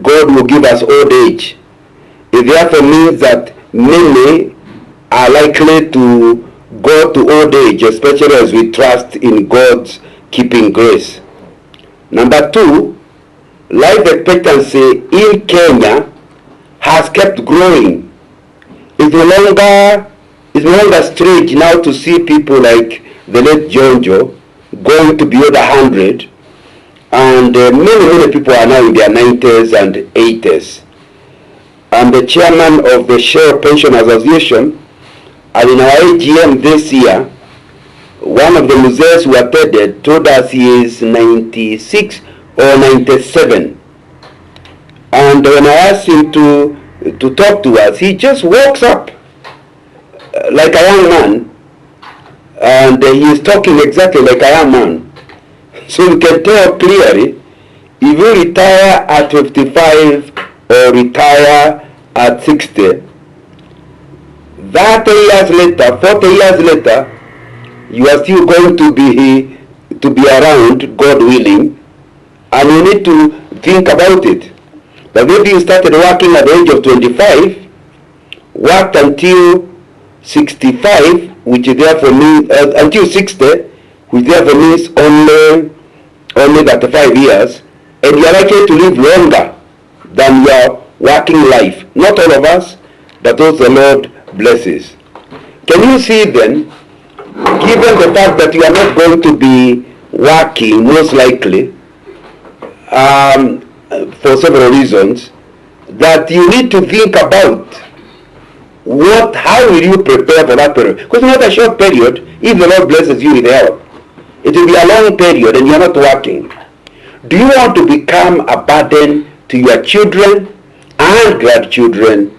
God will give us old age. It therefore means that many are likely to go to old age, especially as we trust in God's keeping grace. Number two, life expectancy in Kenya has kept growing. It's no longer strange now to see people like the late Jonjo going to beyond 100, and many people are now in their 90s and 80s. I'm the chairman of the Shell Pension Association, and in our AGM this year, one of the musees who attended told us he is 96 or 97. And when I asked him to talk to us, he just walks up like a young man, and he is talking exactly like a young man. So we can tell clearly, if you retire at 55 or retire at 60, 30 years later, 40 years later, you are still going to be around, God willing, and you need to think about it. But maybe you started working at the age of 25, worked until 65, which therefore means until 60, which therefore means only 35 years, and you are likely to live longer than your working life. Not all of us, but those the Lord blesses. Can you see then, given the fact that you are not going to be working most likely for several reasons, that you need to think about how will you prepare for that period? Because it's not a short period. If the Lord blesses you with health, it will be a long period and you are not working. Do you want to become a burden to your children and grandchildren,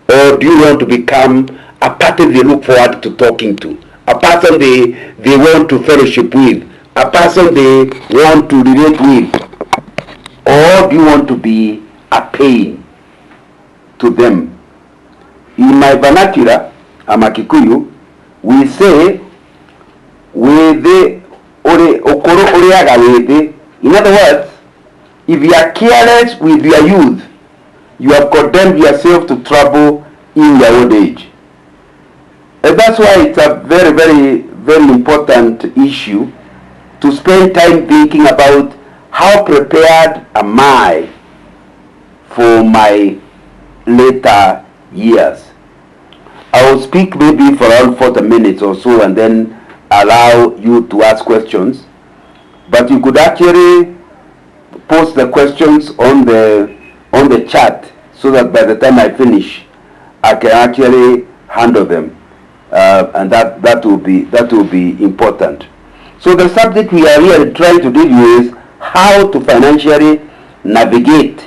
or do you want to become a person they look forward to talking to, a person they want to fellowship with, a person they want to relate with, or do you want to be a pain to them? In my vernacular, I'm a Kikuyu, we say, in other words, if you are careless with your youth, you have condemned yourself to trouble in your old age. And that's why it's a very, very, very important issue to spend time thinking about how prepared am I for my later years. I will speak maybe for around 40 minutes or so and then allow you to ask questions. But you could actually post the questions on the chat so that by the time I finish, I can actually handle them. And that will be important. So the subject we are really trying to deal with is how to financially navigate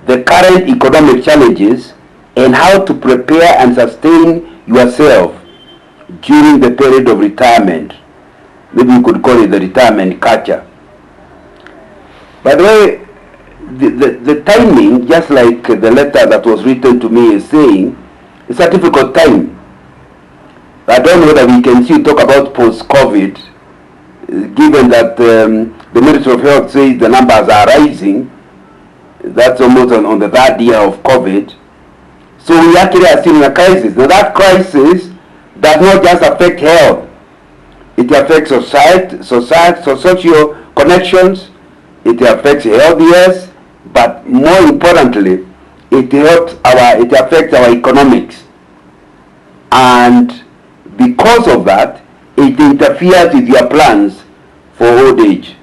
the current economic challenges and how to prepare and sustain yourself during the period of retirement. Maybe you could call it the retirement culture. By the way, the timing, just like the letter that was written to me is saying, it's a difficult time. I don't know whether we can still talk about post-COVID, given that the Ministry of Health says the numbers are rising. That's almost on the third year of COVID. So we actually are seeing a crisis. Now that crisis does not just affect health. It affects society, social connections. It affects health, yes, but more importantly, it affects our economics. And because of that, it interferes with your plans for old age.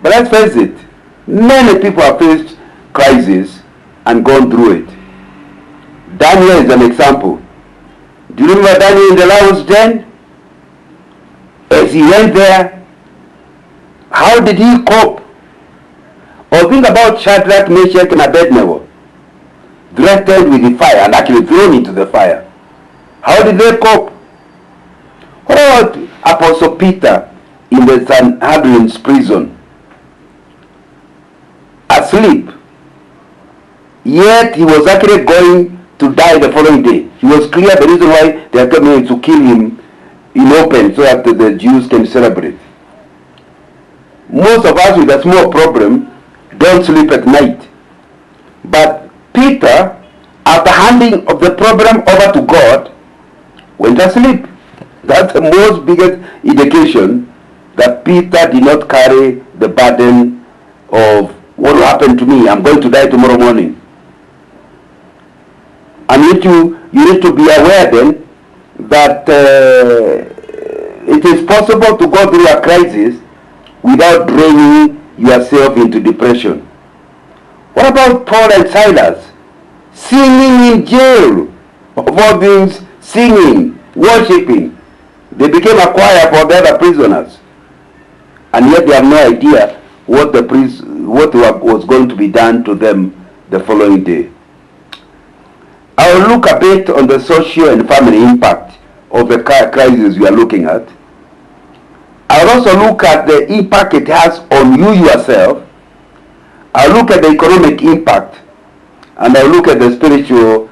But let's face it, many people have faced crisis and gone through it. Daniel is an example. Do you remember Daniel in the lion's den? As he went there, how did he cope? Or think about Shadrach, Meshach, and Abednego, threatened with the fire and actually thrown into the fire. How did they cope? What about Apostle Peter in the Sanhedrin's prison? Asleep. Yet he was actually going to die the following day. He was clear the reason why they are coming to kill him in open so that the Jews can celebrate. Most of us with a small problem don't sleep at night. But Peter, after handing of the problem over to God, went asleep. That's the most biggest indication that Peter did not carry the burden of what will happen to me. I'm going to die tomorrow morning. And you need to be aware then that it is possible to go through a crisis without draining yourself into depression. What about Paul and Silas? Singing in jail, of all things, singing, worshiping. They became a choir for the other prisoners. And yet they have no idea what was going to be done to them the following day. I will look a bit on the social and family impact of the crisis we are looking at. I will also look at the impact it has on you yourself. I'll look at the economic impact, and I'll look at the spiritual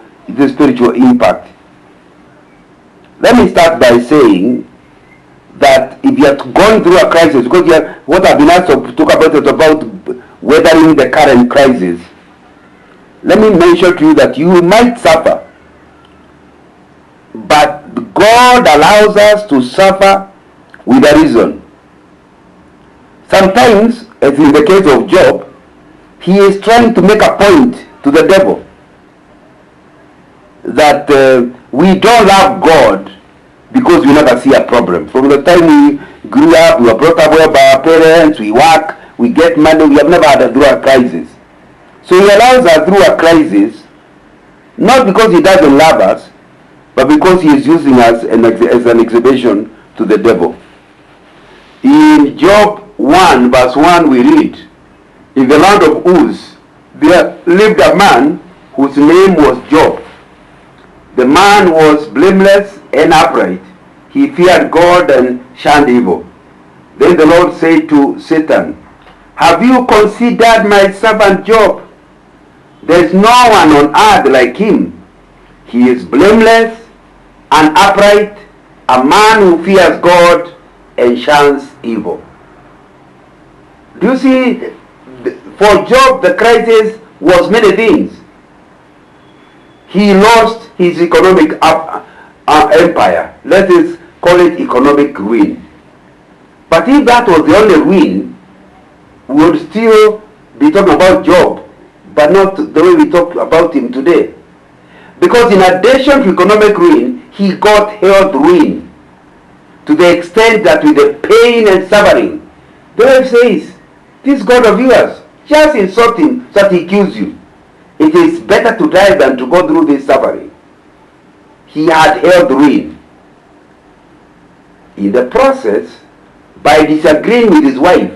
impact. Let me start by saying that if you are going through a crisis, because what I've been asked to talk about is about weathering the current crisis. Let me mention to you that you might suffer, but God allows us to suffer with a reason. Sometimes, as in the case of Job, he is trying to make a point to the devil that we don't love God because we never see a problem. From the time we grew up, we were brought up well by our parents, we work, we get money, we have never had a crisis. So he allows us through a crisis, not because he doesn't love us, but because he is using us as an exhibition to the devil. In Job 1 verse 1 we read, in the land of Uz, there lived a man whose name was Job. The man was blameless and upright. He feared God and shunned evil. Then the Lord said to Satan, have you considered my servant Job? There is no one on earth like him. He is blameless and upright, a man who fears God and shuns evil. Do you see, for Job the crisis was many things. He lost his economic empire. Let us call it economic ruin. But if that was the only ruin, we would still be talking about Job, but not the way we talk about him today. Because in addition to economic ruin, he got health ruin, to the extent that with the pain and suffering, the Bible says, this God of yours, just insult him so that he kills you. It is better to die than to go through this suffering. He had health ruin. In the process, by disagreeing with his wife,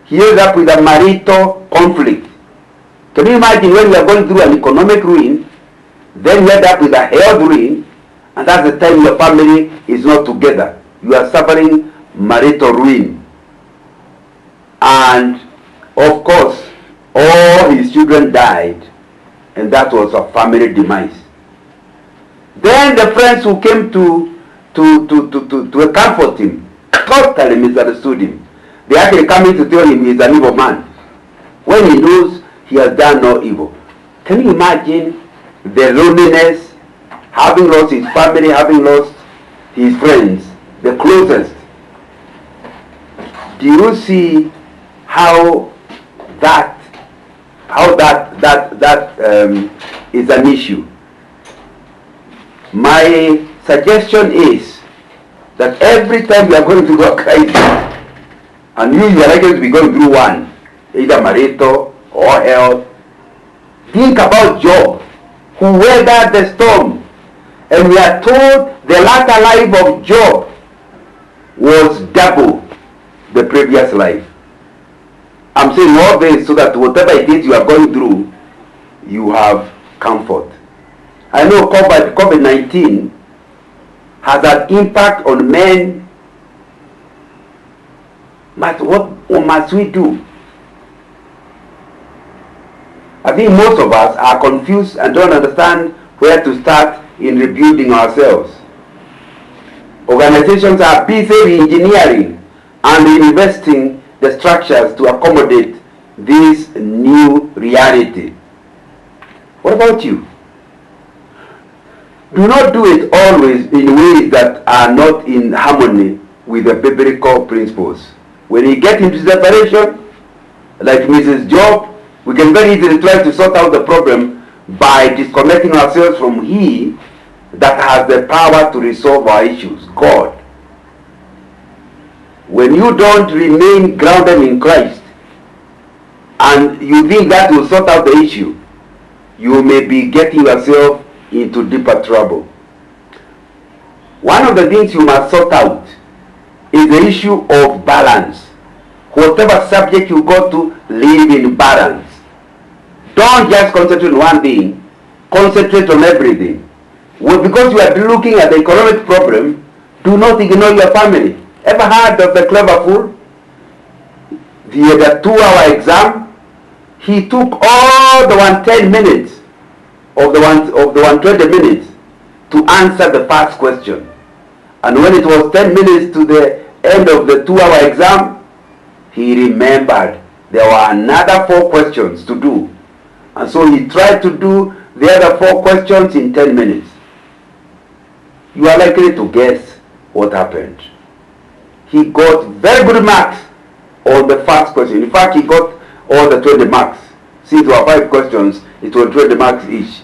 he ended up with a marital conflict. Can you imagine when you are going through an economic ruin, then you end up with a health ruin, and that's the time your family is not together. You are suffering marital ruin. And of course, all his children died, and that was a family demise. Then the friends who came to comfort him totally misunderstood him. They actually coming to tell him he's an evil man, when he knows he has done no evil. Can you imagine the loneliness, having lost his family, having lost his friends, the closest? Do you see how that is an issue? My suggestion is that every time you are going through a crisis, and you are likely to be going through one, either marital or health, think about Job, who weathered the storm. And we are told the latter life of Job was double the previous life. I'm saying all this so that whatever it is you are going through, you have comfort. I know COVID-19 has an impact on men, but what must we do? I think most of us are confused and don't understand where to start in rebuilding ourselves. Organizations are busy engineering and investing the structures to accommodate this new reality. What about you? Do not do it always in ways that are not in harmony with the biblical principles. When you get into separation, like Mrs. Job, we can very easily try to sort out the problem by disconnecting ourselves from He that has the power to resolve our issues, God. When you don't remain grounded in Christ and you think that will sort out the issue, you may be getting yourself into deeper trouble. One of the things you must sort out is the issue of balance. Whatever subject you go to, live in balance. Don't just concentrate on one thing, concentrate on everything. Well, because you are looking at the economic problem, do not ignore your family. Ever heard of the clever fool? He had a 2-hour exam. He took all the 110 minutes of the 120 minutes to answer the first question. And when it was 10 minutes to the end of the 2-hour exam, he remembered there were another 4 questions to do. And so he tried to do the other 4 questions in 10 minutes. You are likely to guess what happened. He got very good marks on the first question. In fact, he got all the 20 marks. Since there were 5 questions, it was 20 marks each.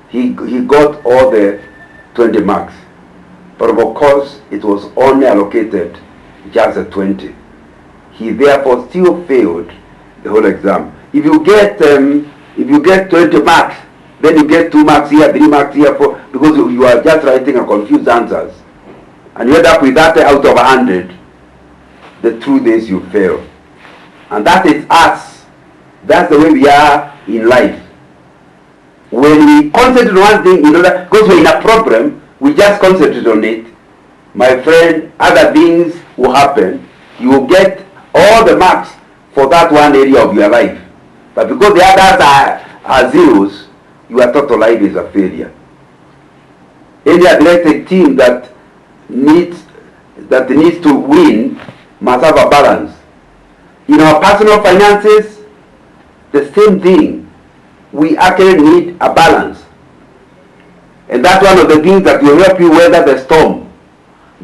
He got all the 20 marks. But of course, it was only allocated just a 20. He therefore still failed the whole exam. If you get 20 marks, then you get 2 marks here, 3 marks here, 4, because you are just writing a confused answers. And you end up with that out of 100. The truth is you fail. And that is us. That's the way we are in life. When we concentrate on one thing, because we're in a problem, we just concentrate on it. My friend, other things will happen. You will get all the marks for that one area of your life. But because the others are zeros, your total life is a failure. Any athletic team that needs to win must have a balance. In our personal finances, the same thing. We actually need a balance. And that's one of the things that will help you weather the storm.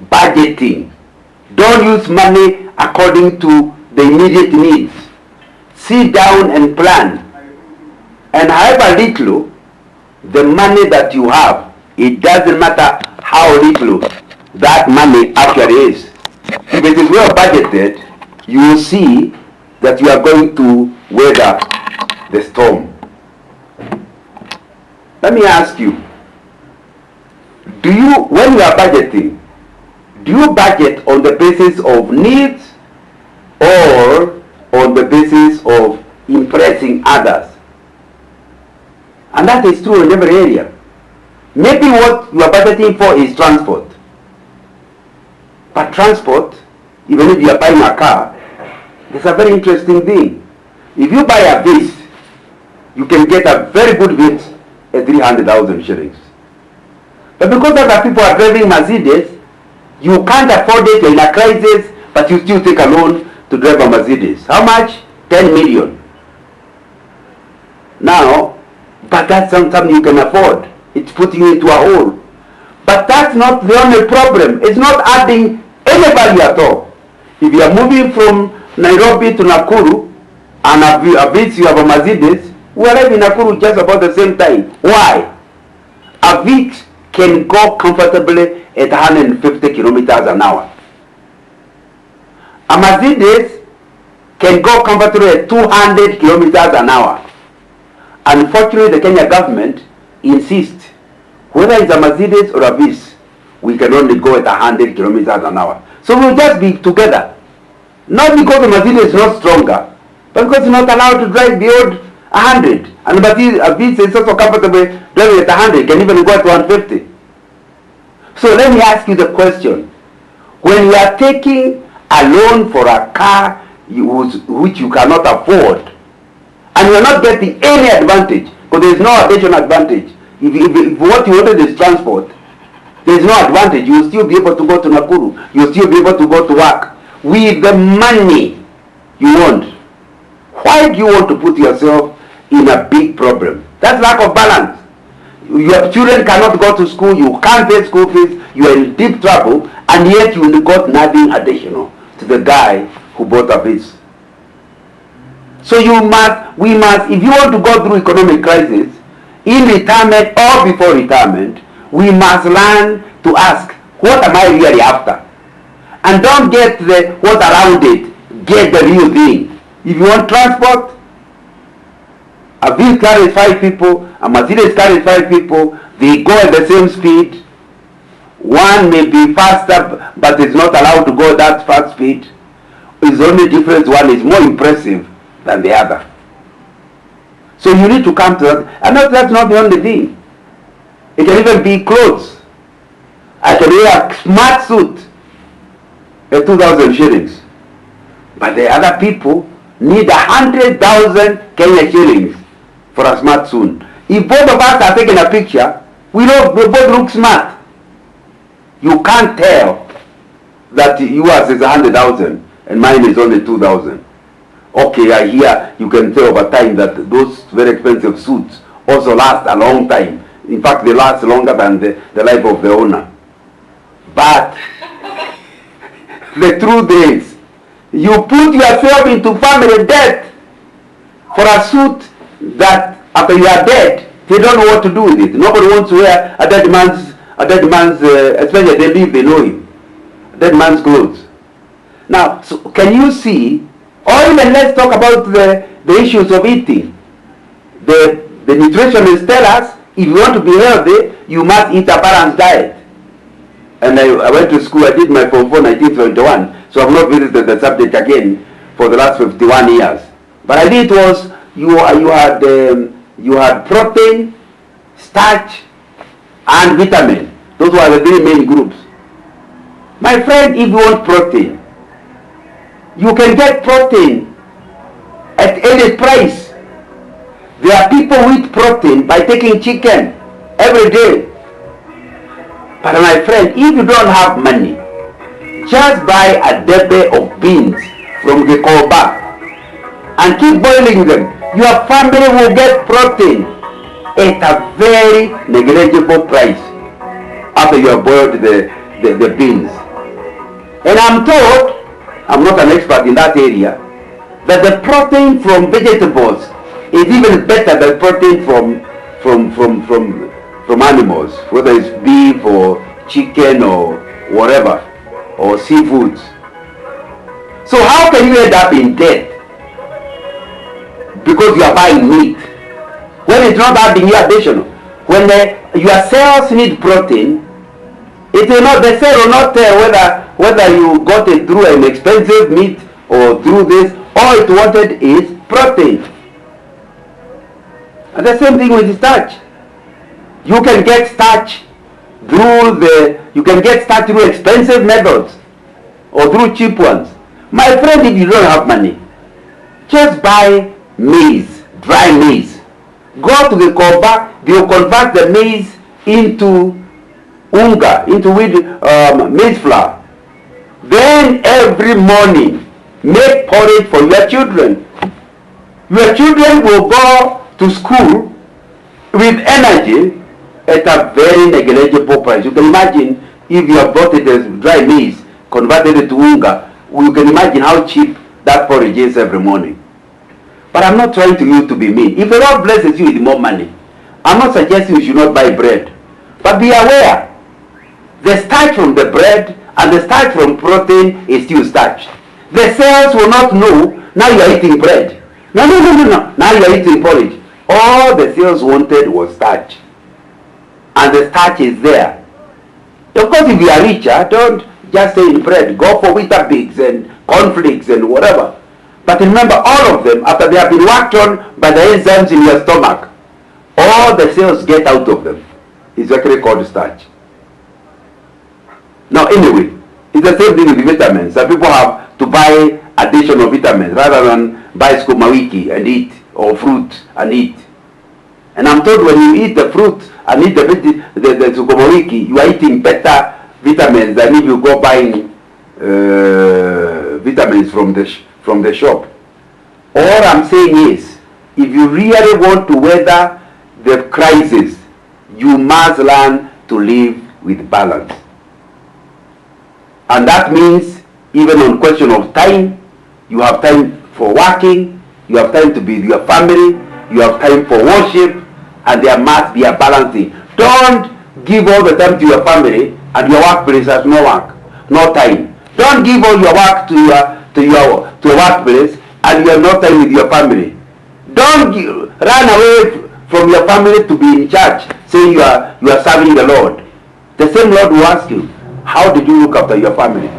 Budgeting. Don't use money according to the immediate needs. Sit down and plan. And however little the money that you have, it doesn't matter how little that money actually is. If it is well budgeted, you will see that you are going to weather the storm. Let me ask you, when you are budgeting, do you budget on the basis of needs or on the basis of impressing others? And that is true in every area. Maybe what you are budgeting for is transport. But transport, even if you are buying a car, it's a very interesting thing. If you buy a Vitz, you can get a very good Vitz at 300,000 shillings. But because other people are driving Mercedes, you can't afford it, you're in a crisis, but you still take a loan to drive a Mercedes. How much? 10 million. Now, but that's something you can afford. It's putting you into a hole. But that's not the only problem. It's not adding any value at all. If you are moving from Nairobi to Nakuru and a Vitz, you have a Mercedes, we arrive in Nakuru just about the same time. Why? A Vitz can go comfortably at 150 kilometers an hour. A Mercedes can go comfortably at 200 kilometers an hour. Unfortunately, the Kenya government insists, whether it's a Mercedes or a Vitz, we can only go at 100 kilometers an hour. So we'll just be together. Not because the Mercedes is not stronger, but because it's not allowed to drive beyond 100. And a Vitz is also comfortable driving at 100, can even go at 150. So let me ask you the question. When you are taking a loan for a car which you cannot afford, and you are not getting any advantage, because there is no additional advantage. If what you wanted is transport, there is no advantage. You will still be able to go to Nakuru. You will still be able to go to work. With the money you want, why do you want to put yourself in a big problem? That's lack of balance. Your children cannot go to school, you can't pay school fees, you are in deep trouble, and yet you got nothing additional to the guy who bought a piece. So we must, if you want to go through economic crisis, in retirement or before retirement, we must learn to ask, what am I really after? And don't get the what around it, get the real thing. If you want transport, a vehicle carries 5 people, a Mercedes carries 5 people, they go at the same speed. One may be faster, but it's not allowed to go that fast speed. It's only difference, one is more impressive than the other. So you need to come to that. And that's not the only thing. It can even be clothes. I can wear a smart suit at 2,000 shillings. But the other people need 100,000 Kenya shillings for a smart suit. If both of us are taking a picture, we both look smart. You can't tell that yours is 100,000 and mine is only 2,000. Okay, I hear you can tell over time that those very expensive suits also last a long time. In fact, they last longer than the life of the owner. But the truth is, you put yourself into family debt for a suit that after you are dead, they don't know what to do with it. Nobody wants to wear a dead man's, especially they live, they know him, dead man's clothes. Now, so can you see, or even let's talk about the issues of eating. The nutritionists tell us, if you want to be healthy, you must eat a balanced diet. And I went to school, I did my Form 4 1971, so I've not visited the subject again for the last 51 years. But I did was, you had protein, starch, and vitamin. Those were the 3 main groups. My friend, if you want protein, you can get protein at any price. There are people who eat protein by taking chicken every day. But my friend, if you don't have money, just buy a debe of beans from the Koba and keep boiling them. Your family will get protein at a very negligible price after you have boiled the beans. And I'm told, I'm not an expert in that area, that the protein from vegetables is even better than protein from animals, whether it's beef or chicken or whatever, or seafoods. So how can you end up in debt because you are buying meat when it's not adding you additional? When your cells need protein, the cell will not tell whether you got it through an expensive meat or through this. All it wanted is protein. And the same thing with starch. You can get starch through expensive methods or through cheap ones. My friend, if you don't have money, just buy maize, dry maize. Go to the Koba, they will convert the maize into unga, into maize flour. Then every morning, make porridge for your children. Your children will go to school with energy at a very negligible price. You can imagine if you have bought it as dry maize, converted it to unga, you can imagine how cheap that porridge is every morning. But I'm not trying to you to be mean. If the Lord blesses you with more money, I'm not suggesting you should not buy bread. But be aware, the starch from the bread and the starch from protein is still starch. The cells will not know, now you are eating bread. No. Now you are eating porridge. All the cells wanted was starch. And the starch is there. Of course, if you are richer, don't just stay in bread. Go for Weetabix and cornflakes and whatever. But remember, all of them, after they have been worked on by the enzymes in your stomach, all the cells get out of them. It's actually called starch. Now, anyway, it's the same thing with vitamins. Some people have to buy additional vitamins rather than buy sukuma wiki and eat, or fruit and eat. And I'm told when you eat the fruit and eat the sukuma wiki, you are eating better vitamins than if you go buying vitamins from the shop. All I'm saying is, if you really want to weather the crisis, you must learn to live with balance. And that means even on question of time, you have time for working, you have time to be with your family, you have time for worship, and there must be a balancing. Don't give all the time to your family and your workplace has no work, no time. Don't give all your work to your workplace and you have no time with your family. Don't run away from your family to be in church, saying you are serving the Lord. The same Lord will ask you, how did you look after your family?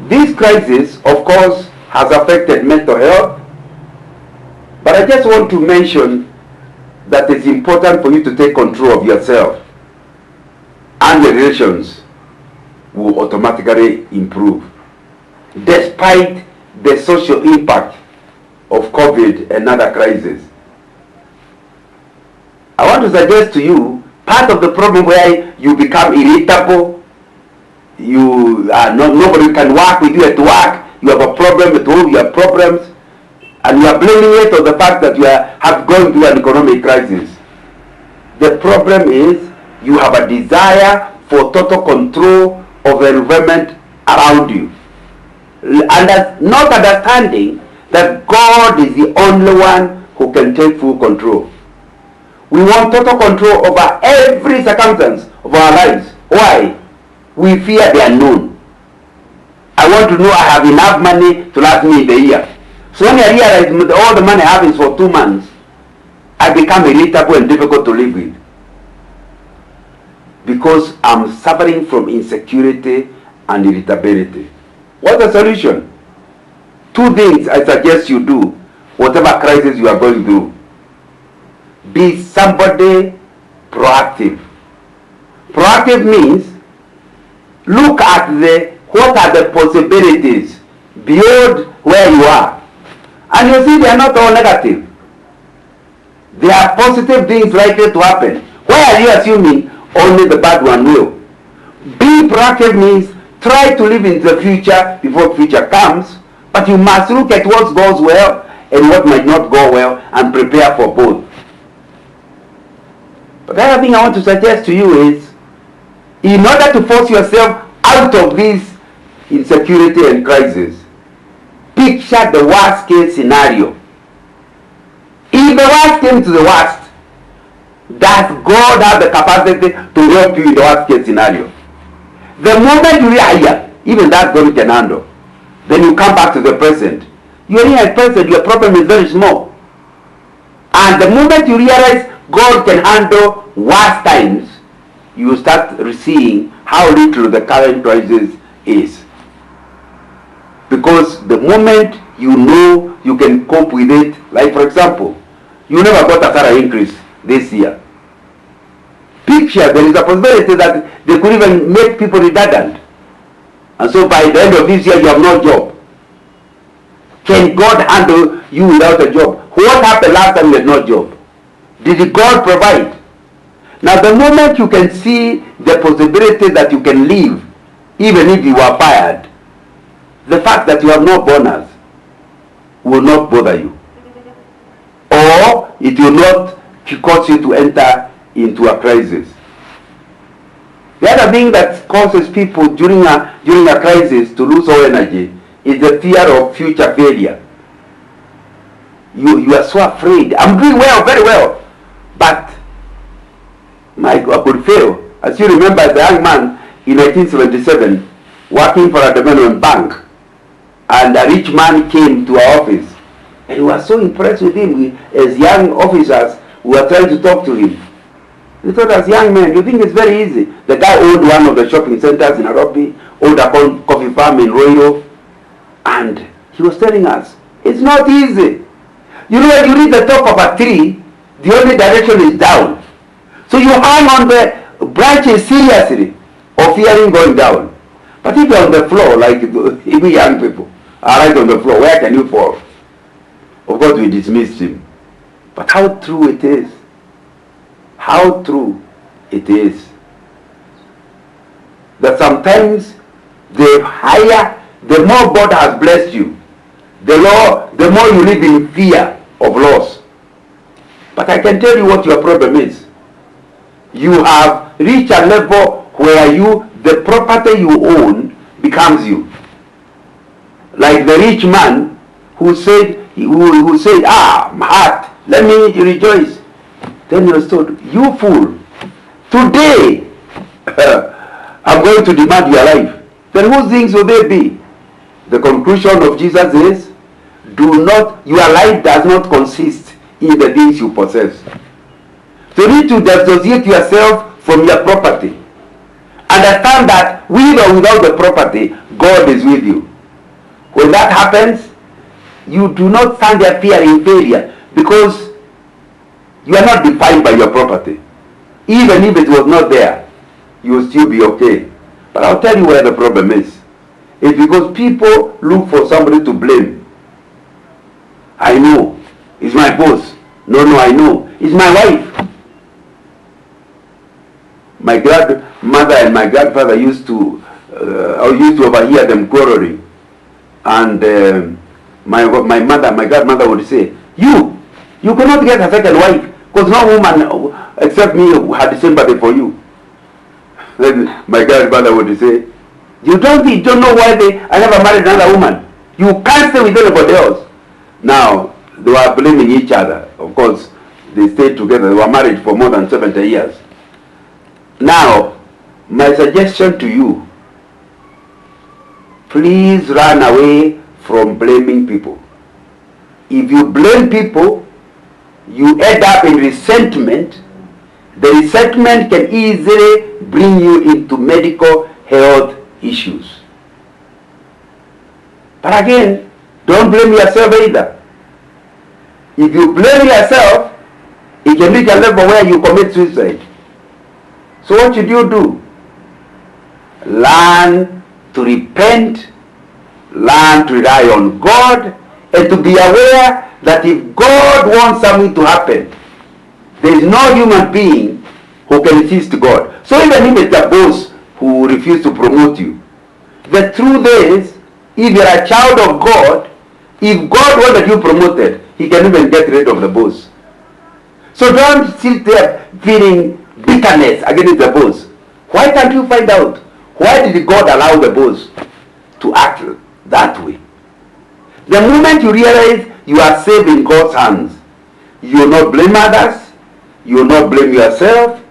This crisis, of course, has affected mental health, but I just want to mention that it's important for you to take control of yourself, and the relations will automatically improve, despite the social impact of COVID and other crises. I want to suggest to you, part of the problem where you become irritable, nobody can work with you at work, you have a problem at home, you have problems, and you are blaming it on the fact that you have gone through an economic crisis. The problem is you have a desire for total control of the environment around you, and not understanding that God is the only one who can take full control. We want total control over every circumstance of our lives. Why? We fear the unknown. I want to know I have enough money to last me in the year. So when I realize all the money I have is for 2 months, I become irritable and difficult to live with. Because I'm suffering from insecurity and irritability. What's the solution? 2 things I suggest you do, whatever crisis you are going through. Be somebody proactive. Proactive means look at what are the possibilities beyond where you are. And you see they are not all negative. There are positive things likely to happen. Why are you assuming only the bad one will? Be proactive means try to live in the future before the future comes, but you must look at what goes well and what might not go well and prepare for both. But the other thing I want to suggest to you is, in order to force yourself out of this insecurity and crisis, picture the worst case scenario. If the worst came to the worst, does God have the capacity to help you in the worst case scenario? The moment you realize, even that God can handle, then you come back to the present. You realize present, your problem is very small. And the moment you realize God can handle worse times, you start seeing how little the current crisis is. Because the moment you know you can cope with it, like for example, you never got a salary increase this year. Picture, there is a possibility that they could even make people redundant. And so by the end of this year, you have no job. Can God handle you without a job? What happened last time you had no job? Did God provide? Now the moment you can see the possibility that you can live, even if you are fired, the fact that you have no bonus will not bother you. Or it will not cause you to enter into a crisis. The other thing that causes people during a crisis to lose all energy is the fear of future failure. You are so afraid. I'm doing well, very well, but I could fail. As you remember, as a young man in 1977, working for a development bank, and a rich man came to our office, and we were so impressed with him. As young officers, we were trying to talk to him. We thought, as young men, you think it's very easy. The guy owned one of the shopping centers in Nairobi, owned a coffee farm in Royal, and he was telling us, it's not easy. You know, when you reach the top of a tree, the only direction is down. So you hang on the branches seriously, of fearing going down. But if you're on the floor, like even young people are right on the floor, where can you fall? Of course, we dismissed him. But how true it is. How true it is. That sometimes the more God has blessed you, the more you live in fear of loss. But I can tell you what your problem is. You have reached a level where the property you own becomes you. Like the rich man who said, my heart, let me rejoice. Then he was told, you fool, today I'm going to demand your life. Then whose things will they be? The conclusion of Jesus is, your life does not consist in the things you possess. So you need to dissociate yourself from your property. Understand that with or without the property, God is with you. When that happens, you do not stand there fearing failure, because you are not defined by your property. Even if it was not there, you will still be okay. But I'll tell you where the problem is. It's because people look for somebody to blame. I know. It's my boss. No, I know. It's my wife. My grandmother and my grandfather used to overhear them quarreling. And my grandmother would say, you cannot get a second wife, because no woman except me had sympathy for you. Then my grandmother would say, you don't know why I never married another woman. You can't stay with anybody else. Now, they were blaming each other. Of course, they stayed together. They were married for more than 70 years. Now, my suggestion to you, please run away from blaming people. If you blame people, you end up in resentment. The resentment can easily bring you into medical health issues. But again, don't blame yourself either. If you blame yourself, it can reach a level where you commit suicide. So what should you do? Learn to repent, learn to rely on God, and to be aware that if God wants something to happen, there is no human being who can resist God. So even if it's a boss who refuses to promote you, the truth is, if you're a child of God, if God wanted you promoted, he can even get rid of the boss. So don't sit there feeling bitterness against the boss. Why can't you find out? Why did God allow the boss to act that way? The moment you realize you are safe in God's hands, you will not blame others, you will not blame yourself,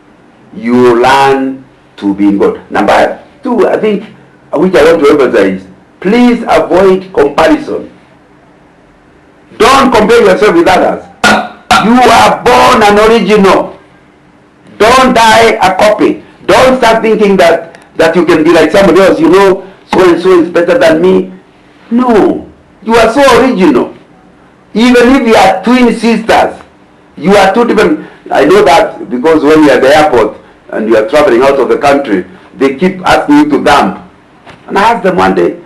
you will learn to be in God. Number 2, I think, which I want to emphasize, please avoid comparison. Don't compare yourself with others. You are born an original. Don't die a copy. Don't start thinking that you can be like somebody else. You know, so and so is better than me. No. You are so original. Even if you are twin sisters, you are two different. I know that because when you are at the airport and you are traveling out of the country, they keep asking you to dump. And I asked them one day,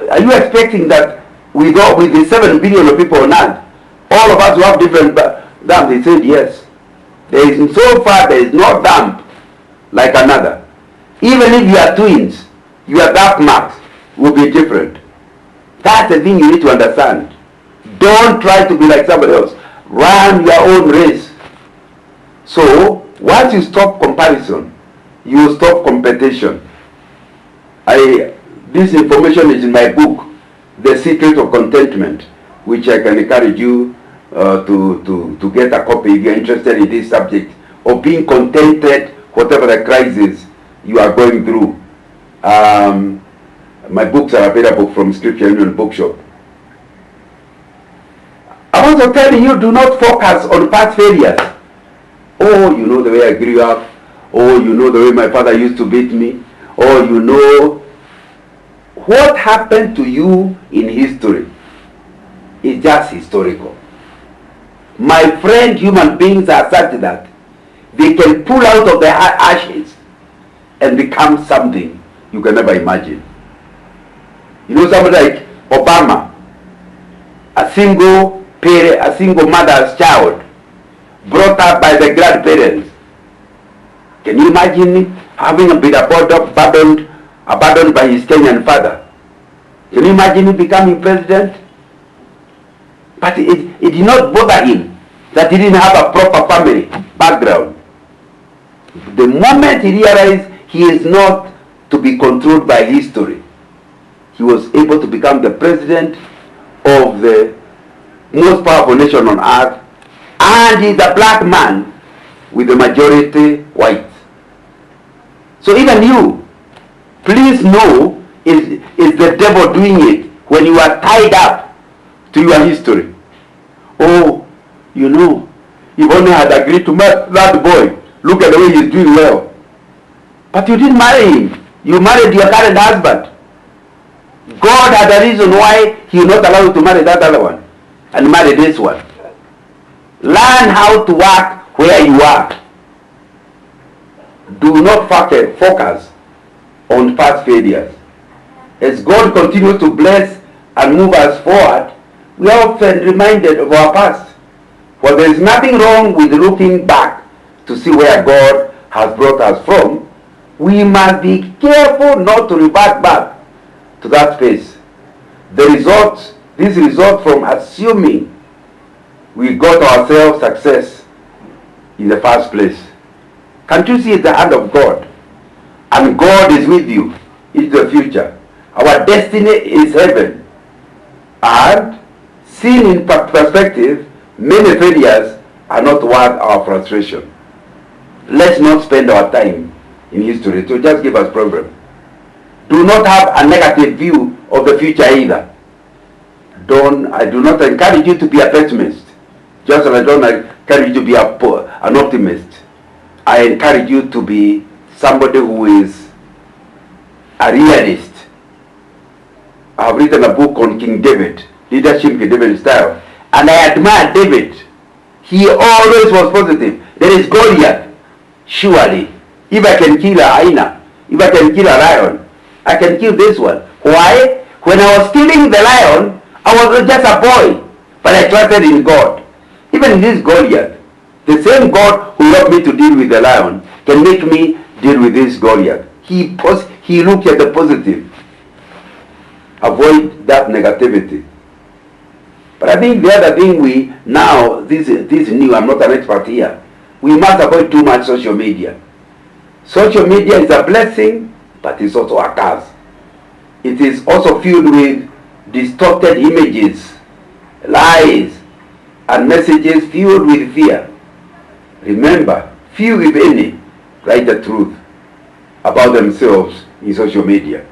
are you expecting that with the 7 billion of people on earth, all of us will have different dump? They said yes. So far there is no dump like another. Even if you are twins, your dump marks will be different. That's the thing you need to understand. Don't try to be like somebody else. Run your own race. So once you stop comparison, you stop competition. This information is in my book, The Secret of Contentment, which I can encourage you to get a copy if you're interested in this subject of being contented, whatever the crisis you are going through. My books are available from Scripture Union Bookshop. I'm also telling you, do not focus on past failures. Oh, you know the way I grew up. Oh, you know the way my father used to beat me. Oh, you know. What happened to you in history is just historical. My friend, human beings are such that they can pull out of their ashes and become something you can never imagine. You know, somebody like Obama, a single parent, a single mother's child, brought up by the grandparents. Can you imagine him having been abandoned by his Kenyan father? Can you imagine him becoming president? But it did not bother him that he didn't have a proper family background. The moment he realized he is not to be controlled by history, he was able to become the president of the most powerful nation on earth, and he's a black man with the majority white. So even you, please know, is the devil doing it when you are tied up to your history. Oh, you know, you only had agreed to marry that boy. Look at the way he's doing well. But you didn't marry him. You married your current husband. God had a reason why he will not allow you to marry that other one and marry this one. Learn how to work where you are. Do not focus on past failures. As God continues to bless and move us forward, we are often reminded of our past. For there is nothing wrong with looking back to see where God has brought us from. We must be careful not to revert back to that space. This results from assuming we got ourselves success in the first place. Can't you see it's the hand of God? And God is with you into the future. Our destiny is heaven. And seen in perspective, many failures are not worth our frustration. Let's not spend our time in history to just give us problems. Do not have a negative view of the future either. I do not encourage you to be a pessimist, just as I don't encourage you to be an optimist. I encourage you to be somebody who is a realist. I have written a book on King David, Leadership in David Style, and I admire David. He always was positive. There is Goliath. Surely, if I can kill a hyena, if I can kill a lion, I can kill this one. Why? When I was killing the lion, I was just a boy, but I trusted in God. Even in this Goliath, the same God who helped me to deal with the lion can make me deal with this Goliath. He looked at the positive. Avoid that negativity. But I think the other thing this is new, I'm not an expert here. We must avoid too much social media. Social media is a blessing, but it's also a curse. It is also filled with distorted images, lies, and messages filled with fear. Remember, few, if any, write the truth about themselves in social media.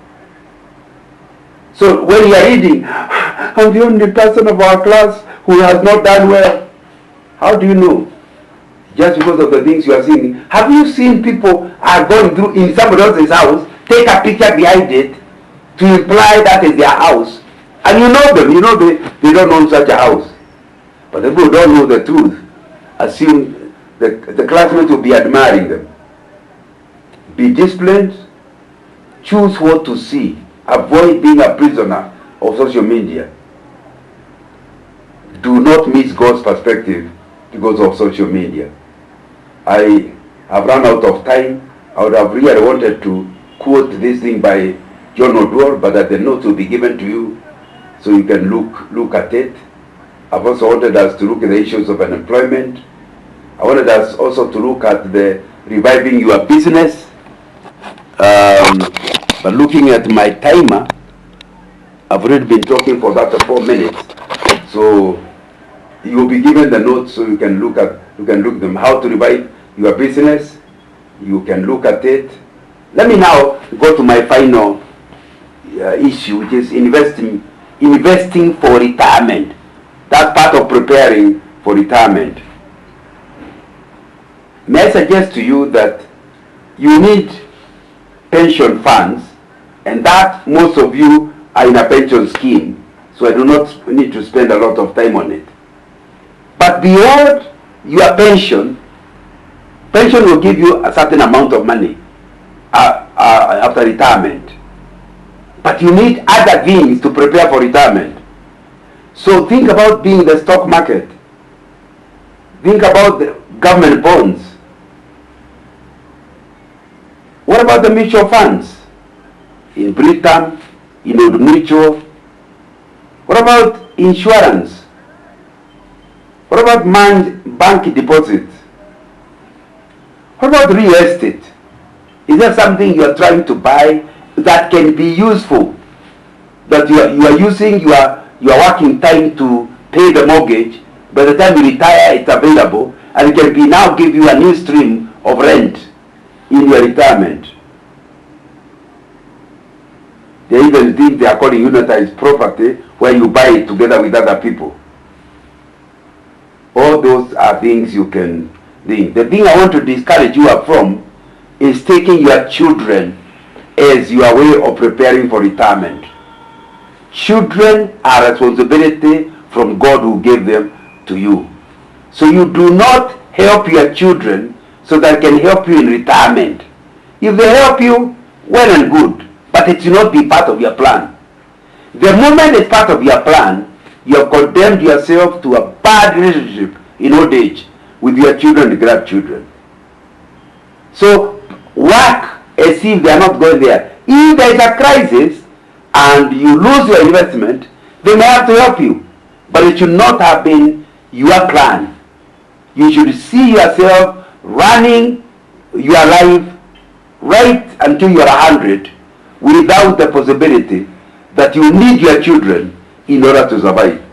So when you are reading, I'm the only person of our class who has not done well. How do you know? Just because of the things you are seeing. Have you seen people are going through in somebody else's house, take a picture behind it to imply that is their house? And you know them, you know they don't own such a house. But the people who don't know the truth assume the classmates will be admiring them. Be disciplined, choose what to see. Avoid being a prisoner of social media. Do not miss God's perspective because of social media. I have run out of time. I would have really wanted to quote this thing by John O'Dwyer, but that the notes will be given to you so you can look at it. I've also wanted us to look at the issues of unemployment. I wanted us also to look at the reviving your business. But looking at my timer, I've already been talking for about 4 minutes. So you will be given the notes so you can look them. How to revive your business. You can look at it. Let me now go to my final issue, which is investing for retirement. That's part of preparing for retirement. May I suggest to you that you need pension funds, and that most of you are in a pension scheme, so I do not need to spend a lot of time on it. But beyond your pension will give you a certain amount of money after retirement. But you need other things to prepare for retirement. So think about being in the stock market. Think about the government bonds. What about the mutual funds? In Britain, in Old Mutual. What about insurance? What about bank deposits? What about real estate? Is there something you are trying to buy that can be useful? That you are using your working time to pay the mortgage. By the time you retire, it's available, and it can be now give you a new stream of rent in your retirement. They even think they are calling unitized property, where you buy it together with other people. All those are things you can think. The thing I want to discourage you from is taking your children as your way of preparing for retirement. Children are a responsibility from God who gave them to you. So you do not help your children so that they can help you in retirement. If they help you, well and good, but it should not be part of your plan. The moment it's part of your plan, you have condemned yourself to a bad relationship in old age with your children and grandchildren. So work as if they are not going there. If there is a crisis and you lose your investment, they may have to help you, but it should not have been your plan. You should see yourself running your life right until you are 100 without the possibility that you need your children in order to survive.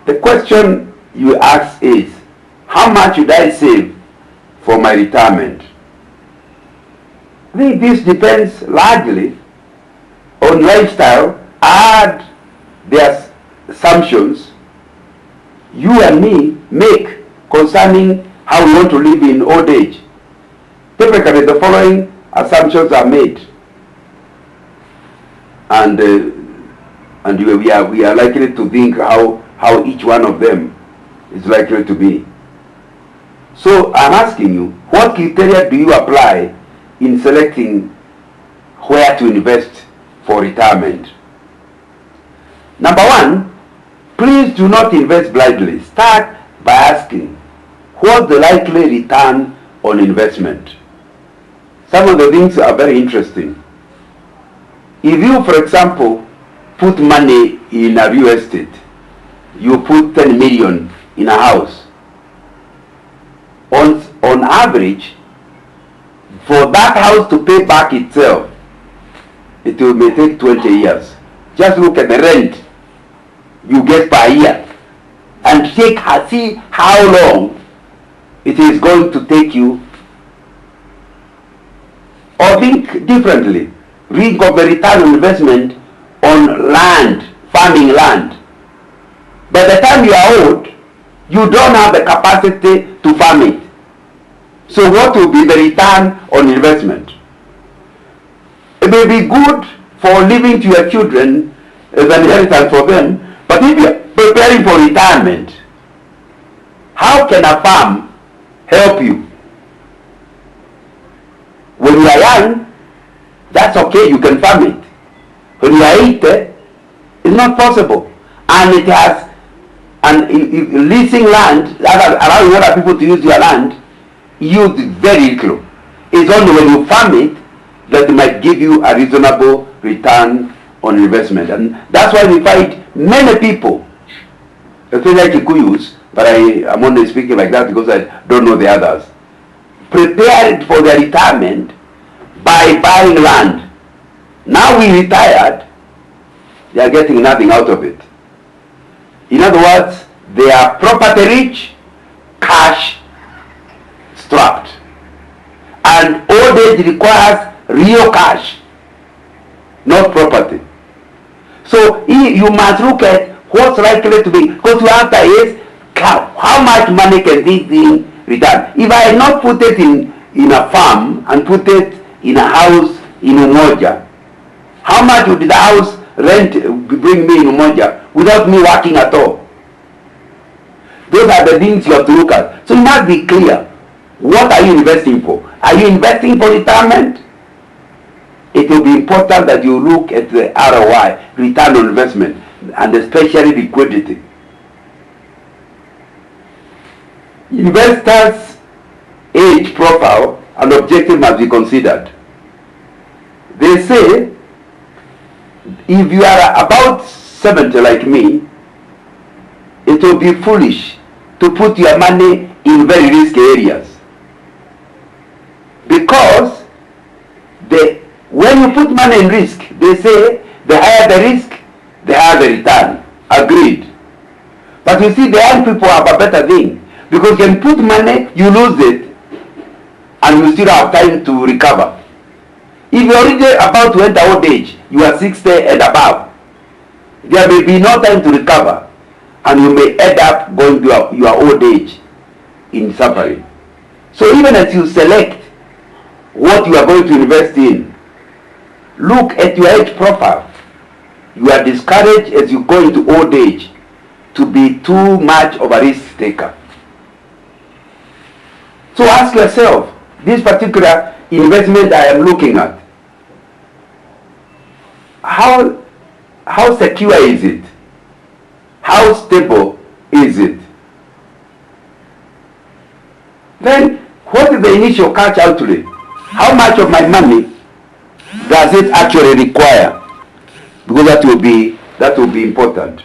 The question you ask is, how much should I save for my retirement? I think this depends largely on lifestyle and the assumptions you and me make concerning how we want to live in old age. Typically, the following assumptions are made, and we are likely to think how each one of them is likely to be. So I'm asking you, what criteria do you apply in selecting where to invest for retirement? Number one, please do not invest blindly. Start by asking, what's the likely return on investment? Some of the things are very interesting. If you, for example, put money in a real estate, you put 10 million in a house, on average, for that house to pay back itself, it may take 20 years. Just look at the rent you get per year and see how long it is going to take you. Or think differently. Think of the return on investment on land, farming land. By the time you are old, you don't have the capacity to farm it. So what will be the return on investment? It may be good for leaving to your children as an inheritance for them, but if you are preparing for retirement, how can a farm help you? When you are young, that's okay, you can farm it. When you are 80, it's not possible. And it has, and leasing land, allowing other people to use your land, yields very little. It's only when you farm it that it might give you a reasonable return on investment. And that's why we find many people, especially Kikuyus, but I'm only speaking like that because I don't know the others, prepared for their retirement by buying land. Now we retired, they are getting nothing out of it. In other words, they are property rich, cash strapped. And old age requires real cash, not property. So you must look at what's likely to be, because the answer is, how much money can this thing return? If I had not put it in a farm and put it in a house in Umoja, how much would the house rent bring me in Umoja without me working at all? Those are the things you have to look at. So you must be clear. What are you investing for? Are you investing for retirement? It will be important that you look at the ROI, return on investment, and especially liquidity. Investors' age profile and objective must be considered. They say if you are about 70 like me, it will be foolish to put your money in very risky areas. Because when you put money in risk, they say the higher the risk, the higher the return. Agreed. But you see, the young people have a better thing. Because you can put money, you lose it, and you still have time to recover. If you're already about to enter old age, you are 60 and above, there may be no time to recover, and you may end up going to your old age in suffering. So even as you select what you are going to invest in, look at your age profile. You are discouraged as you go into old age to be too much of a risk taker. So ask yourself, this particular investment I am looking at, how secure is it? How stable is it? Then what is the initial cash outlay? How much of my money does it actually require? Because that will be important.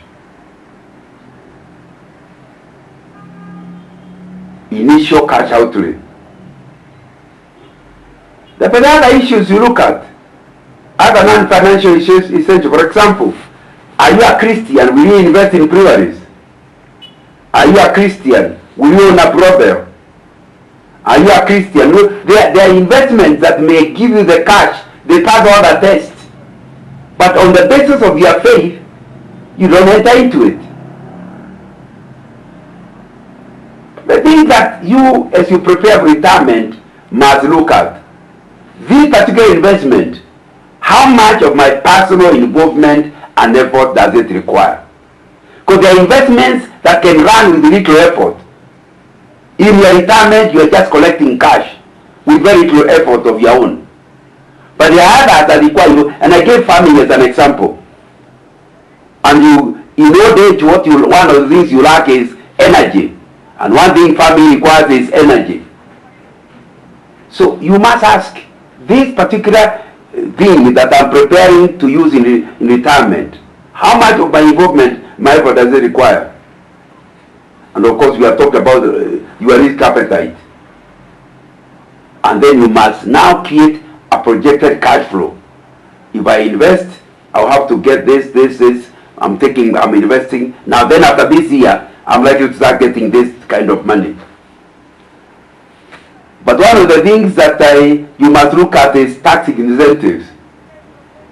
Initial cash outlay. There are other issues you look at, other non-financial issues essential. For example, are you a Christian? Will you invest in breweries? Are you a Christian? Will you own a brothel? Are you a Christian? There are investments that may give you the cash, they pass all the tests. But on the basis of your faith, you don't enter into it. The thing that you, as you prepare for retirement, must look at, this particular investment, how much of my personal involvement and effort does it require? Because there are investments that can run with little effort. In your retirement, you are just collecting cash with very little effort of your own. But there are others that require, and I gave farming as an example. And in old age, one of the things you lack is energy. And one thing farming requires is energy. So you must ask, this particular thing that I'm preparing to use in retirement, how much of my involvement, my effort does it require? And of course, we are talking about your risk appetite. And then you must now create a projected cash flow. If I invest, I'll have to get this. I'm investing. Now then after this year, I'm likely to start getting this kind of money. But one of the things that you must look at is tax incentives.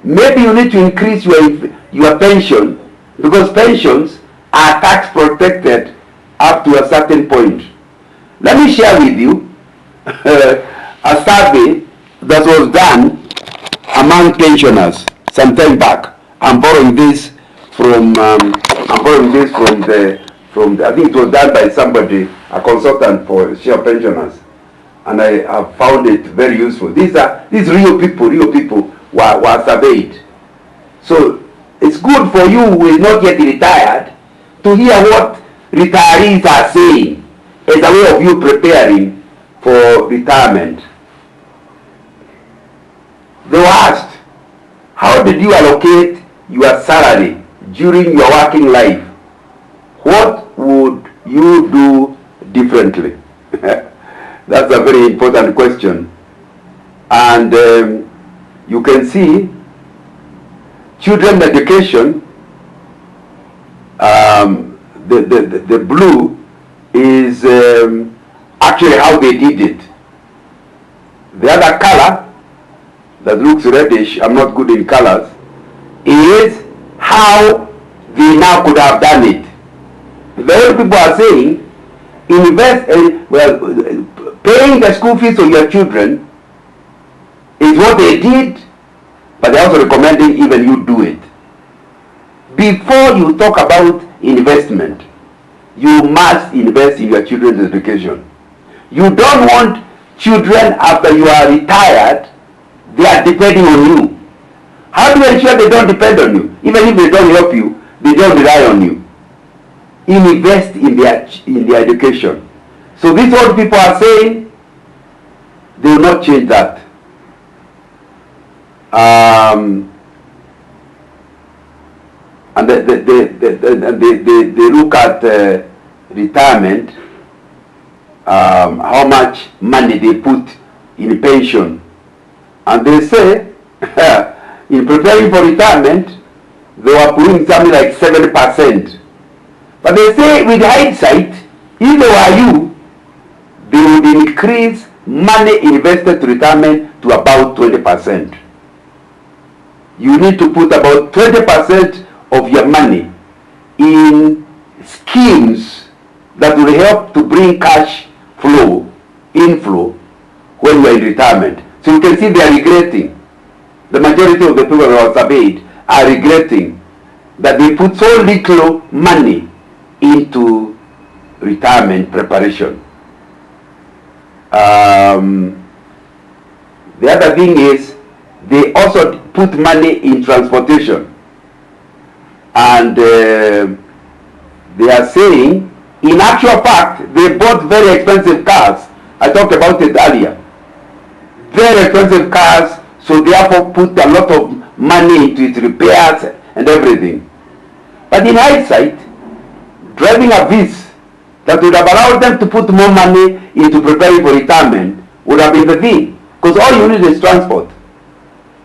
Maybe you need to increase your pension, because pensions are tax protected up to a certain point. Let me share with you a survey that was done among pensioners some time back. I'm borrowing this from I think it was done by somebody, a consultant for share pensioners, and I have found it very useful. These real people were surveyed. So it's good for you who is not yet retired to hear what retirees are saying as a way of you preparing for retirement. They were asked, how did you allocate your salary during your working life? What would you do differently? That's a very important question. And you can see children education, the blue is actually how they did it. The other color that looks reddish, I'm not good in colors, is how they now could have done it. The old people are saying, paying the school fees of your children is what they did, but they're also recommending even you do it. Before you talk about investment, you must invest in your children's education. You don't want children after you are retired, they are depending on you. How do you ensure they don't depend on you? Even if they don't help you, they don't rely on you. Invest in their education. So these old people are saying they will not change that. and they look at retirement, how much money they put in pension, and they say in preparing for retirement they were putting something like 7%. But they say with hindsight, if they were you, they would increase money invested to retirement to about 20%. You need to put about 20% of your money in schemes that will help to bring cash inflow when you are in retirement. So you can see they are regretting. The majority of the people who are surveyed are regretting that they put so little money into retirement preparation. The other thing is they also put money in transportation, and they are saying in actual fact they bought very expensive cars. I talked about it earlier. Very expensive cars, so therefore put a lot of money into its repairs and everything. But in hindsight, driving a Viz that would have allowed them to put more money into preparing for retirement would have been the thing, because all you need is transport.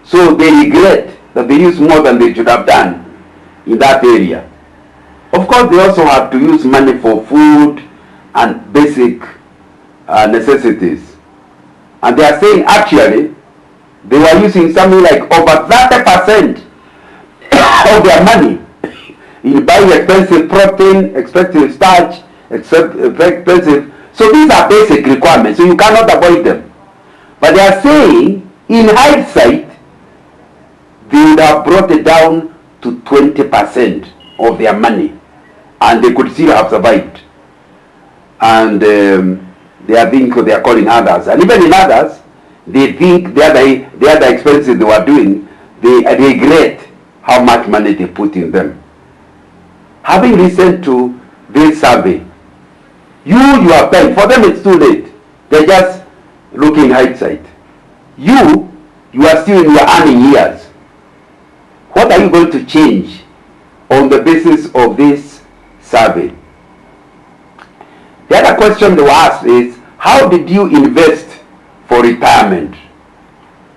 So they regret that they used more than they should have done in that area. Of course, they also have to use money for food and basic necessities. And they are saying actually they were using something like over 30% of their money in buying expensive protein, expensive starch, expensive. So these are basic requirements, so you cannot avoid them. But they are saying, in hindsight, they would have brought it down to 20% of their money, and they could still have survived. And they are thinking they are calling others, and even in others, they think the other expenses they were doing, they regret how much money they put in them. Having listened to this survey, you are paying. For them it's too late. They're just looking hindsight. You are still in your earning years. What are you going to change on the basis of this survey? The other question they were asked is, how did you invest for retirement?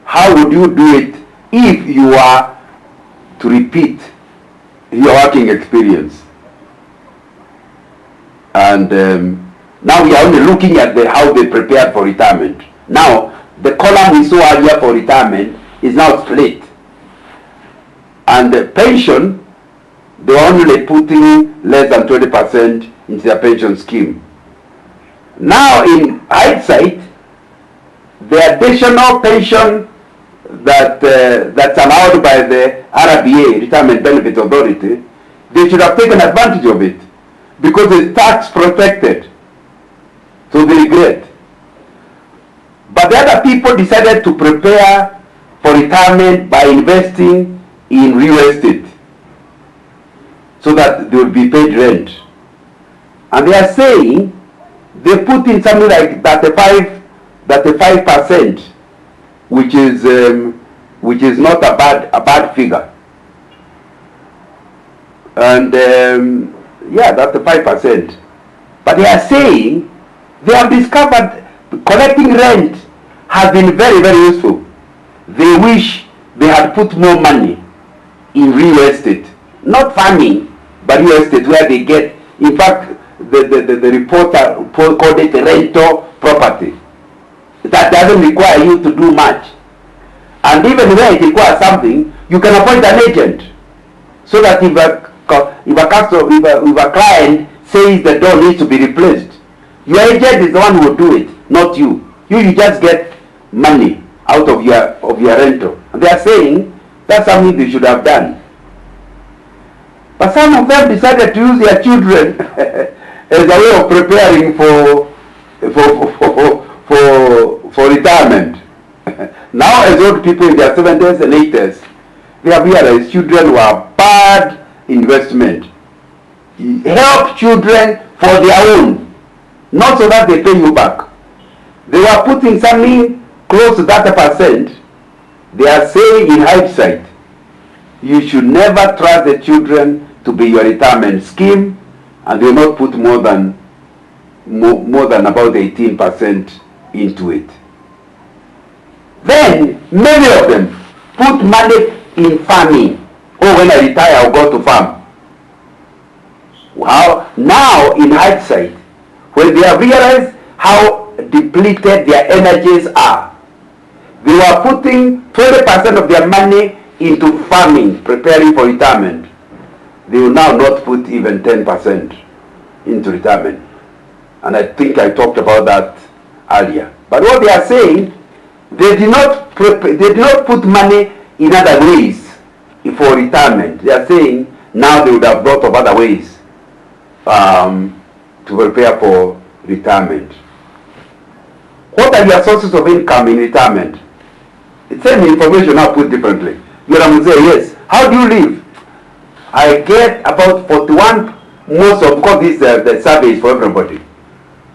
How would you do it if you are to repeat your working experience? And now we are only looking at how they prepared for retirement. Now, the column we saw earlier for retirement is now split. And the pension, they are only putting less than 20% into their pension scheme. Now, in hindsight, the additional pension that's allowed by the RBA, Retirement Benefit Authority, they should have taken advantage of it because it's tax protected. So they regret. But the other people decided to prepare for retirement by investing in real estate so that they will be paid rent. And they are saying they put in something like 35%, which is not a bad figure. And yeah, that's the 5%. But they are saying they have discovered collecting rent has been very, very useful. They wish they had put more money in real estate, not farming, but real estate, where they get, in fact, the reporter called it rental property. That doesn't require you to do much. And even where it requires something, you can appoint an agent, so that if a client says the door needs to be replaced, your agent is the one who will do it, not you. You just get money out of your rental. And they are saying that's something they should have done. But some of them decided to use their children as a way of preparing for retirement. Now, as old people in their 70s and 80s, they have realized children were bad investment. Help children for their own, not so that they pay you back. They were putting something close to 30%. They are saying in hindsight you should never trust the children to be your retirement scheme, and they will not put more than about 18% into it. Then many of them put money in farming. Oh, when I retire, I'll go to farm. Wow! Now, in hindsight, when they have realized how depleted their energies are, they were putting 20% of their money into farming, preparing for retirement. They will now not put even 10% into retirement. And I think I talked about that earlier. But what they are saying, they did not put money in other ways for retirement. They are saying now they would have thought of other ways to prepare for retirement. What are your sources of income in retirement? It's same information now put differently. You will say, yes, how do you live? I get about 41, of course this the survey is for everybody.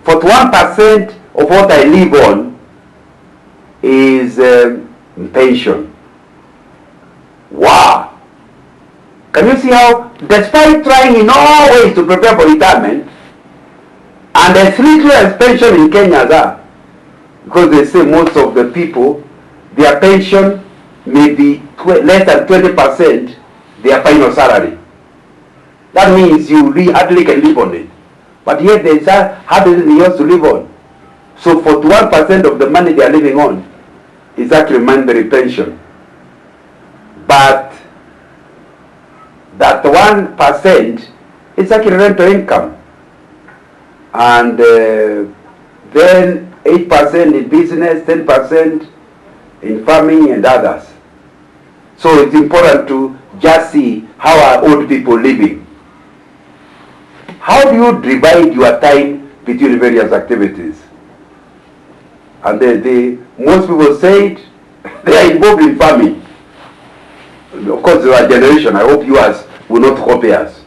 41% of what I live on is pension. Wow! Can you see how, despite trying in all ways to prepare for retirement, and there's little as pension in Kenya there, because they say most of the people, their pension may be less than 20% their final salary. That means you hardly can live on it. But yet there is hardly anything else to live on. So 41% of the money they are living on is actually mandatory pension. But that 1% is actually rental income. And then 8% in business, 10% in farming and others. So it's important to just see how are old people living. How do you divide your time between various activities? And most people say they are involved in farming. Of course, there are generation. I hope yours will not copy us.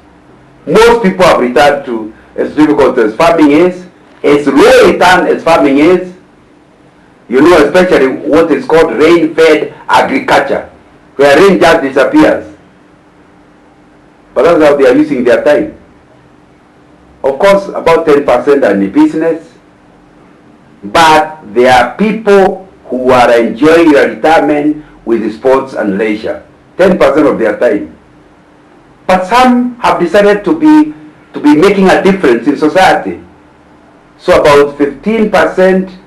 Most people have retired to, as difficult as farming is, as low return as farming is, you know, especially what is called rain-fed agriculture, where rain just disappears. But that's how they are using their time. Of course, about 10% are in business, but there are people who are enjoying their retirement with sports and leisure, 10% of their time. But some have decided to be making a difference in society. So about 15%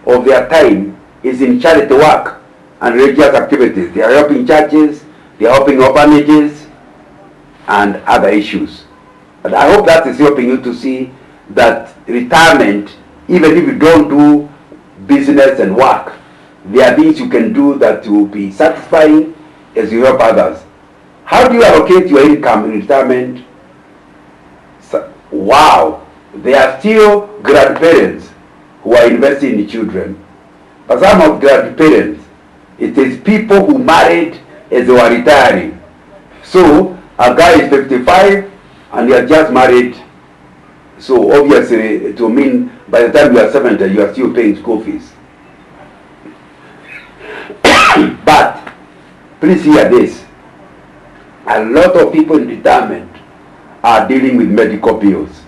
of their time is in charity work and religious activities. They are helping churches, they are helping orphanages, and other issues. And I hope that is helping you to see that retirement, even if you don't do business and work, there are things you can do that will be satisfying as you help others. How do you allocate your income in retirement? Wow! There are still grandparents who are investing in children. But some of grandparents, it is people who married as they were retiring. So a guy is 55 and he has just married. So obviously it will mean by the time you are 70, you are still paying school fees. But please hear this. A lot of people in retirement are dealing with medical bills.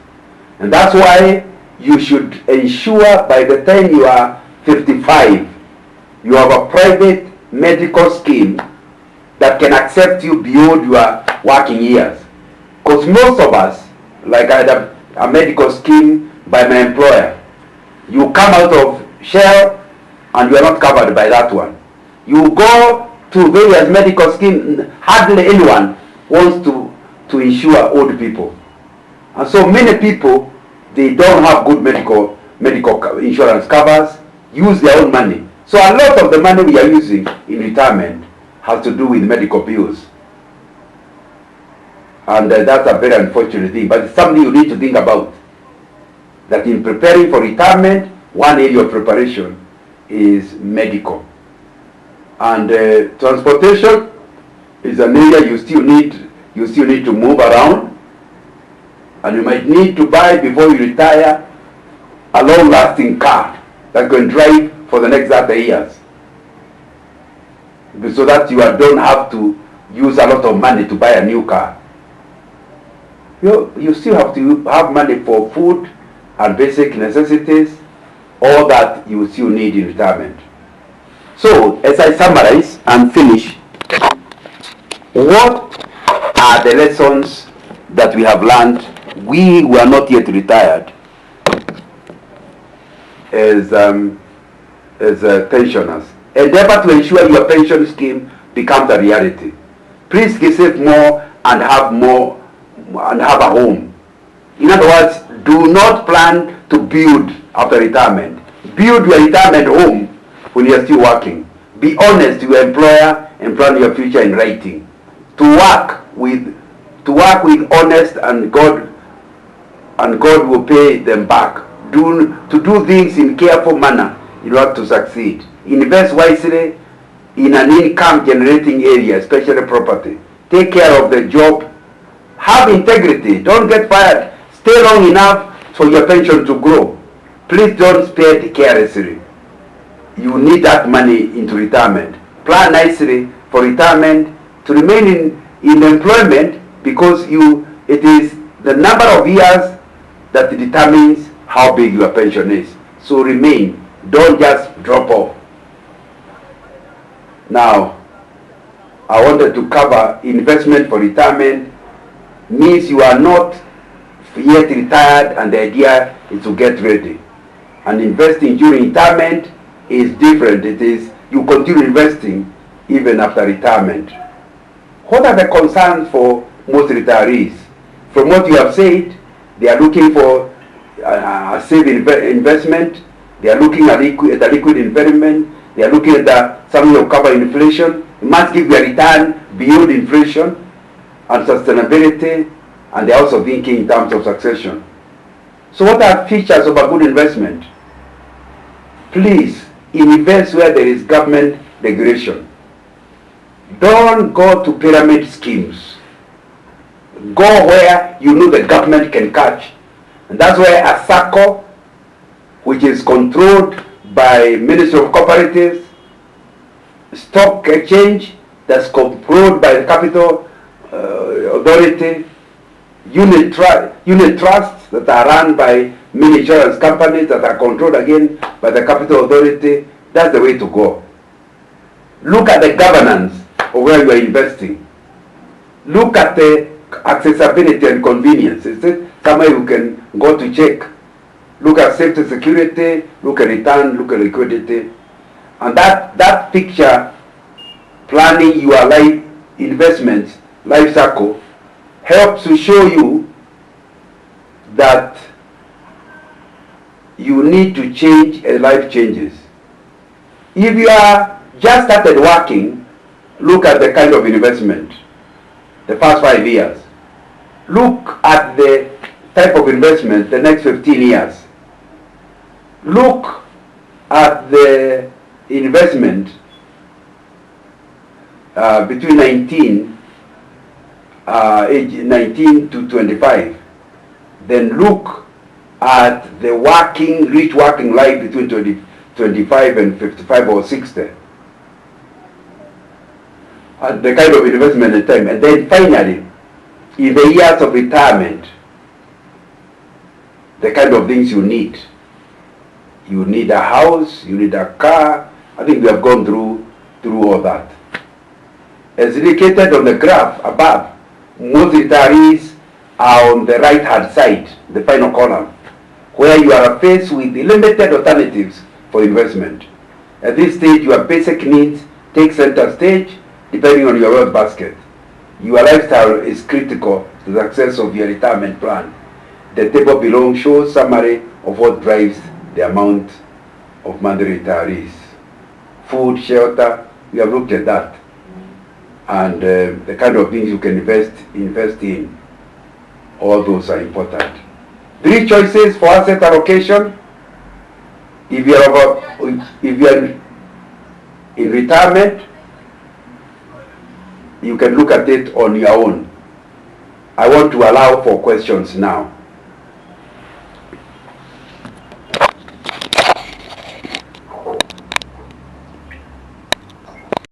And that's why you should ensure by the time you are 55, you have a private medical scheme that can accept you beyond your working years. Because most of us, like I have a medical scheme by my employer, you come out of Shell and you are not covered by that one. You go to various medical schemes, hardly anyone wants to insure old people. And so many people, they don't have good medical insurance covers, use their own money. So a lot of the money we are using in retirement has to do with medical bills. And that's a very unfortunate thing, but it's something you need to think about. That in preparing for retirement, one area of preparation is medical. And transportation is an area you still need to move around. And you might need to buy before you retire a long-lasting car that can drive for the next 30 years. So that you don't have to use a lot of money to buy a new car. You still have to have money for food and basic necessities, all that you still need in retirement. So, as I summarize and finish, what are the lessons that we have learned, we who are not yet retired, as pensioners? Endeavor to ensure your pension scheme becomes a reality. Please save more and have a home. In other words, do not plan to build after retirement. Build your retirement home when you are still working. Be honest to your employer and plan your future in writing. To work with honest, and God will pay them back. To do things in careful manner in order to succeed. Invest wisely in an income generating area, especially property. Take care of the job. Have integrity. Don't get fired. Stay long enough for your pension to grow. Please don't spend carelessly. You need that money into retirement. Plan nicely for retirement, to remain in employment, because it is the number of years that determines how big your pension is. So remain. Don't just drop off. Now, I wanted to cover investment for retirement. Means you are not yet retired and the idea is to get ready. And investing during retirement is different. It is you continue investing even after retirement. What are the concerns for most retirees? From what you have said, they are looking for a safe investment. They are looking at a liquid investment. They are looking at something to cover inflation. You must give your return beyond inflation and sustainability, and they are also thinking in terms of succession. So what are features of a good investment? Please invest where there is government regulation. Don't go to pyramid schemes. Go where you know the government can catch. And that's where a SACCO, which is controlled by Ministry of Cooperatives, stock exchange that's controlled by the Capital Authority, unit trusts that are run by many insurance companies that are controlled again by the Capital Authority. That's the way to go. Look at the governance of where you are investing. Look at the accessibility and convenience. Is it somewhere you can go to check? Look at safety, security, look at return, look at liquidity. And that picture, planning your life investments, life cycle, helps to show you that you need to change as life changes. If you are just started working, look at the kind of investment, the first 5 years. Look at the type of investment the next 15 years. Look at the investment between age 19 to 25. Then look at the rich working life between 25 and 55 or 60. And the kind of investment at the time. And then finally, in the years of retirement, the kind of things you need. You need a house, you need a car. I think we have gone through all that. As indicated on the graph above, most retirees are on the right-hand side, the final column, where you are faced with limited alternatives for investment. At this stage, your basic needs take center stage, depending on your wealth basket. Your lifestyle is critical to the success of your retirement plan. The table below shows summary of what drives the amount of monthly retirees. Food, shelter, we have looked at that. And the kind of things you can invest in, all those are important. 3 choices for asset allocation. If you are in retirement, you can look at it on your own. I want to allow for questions now.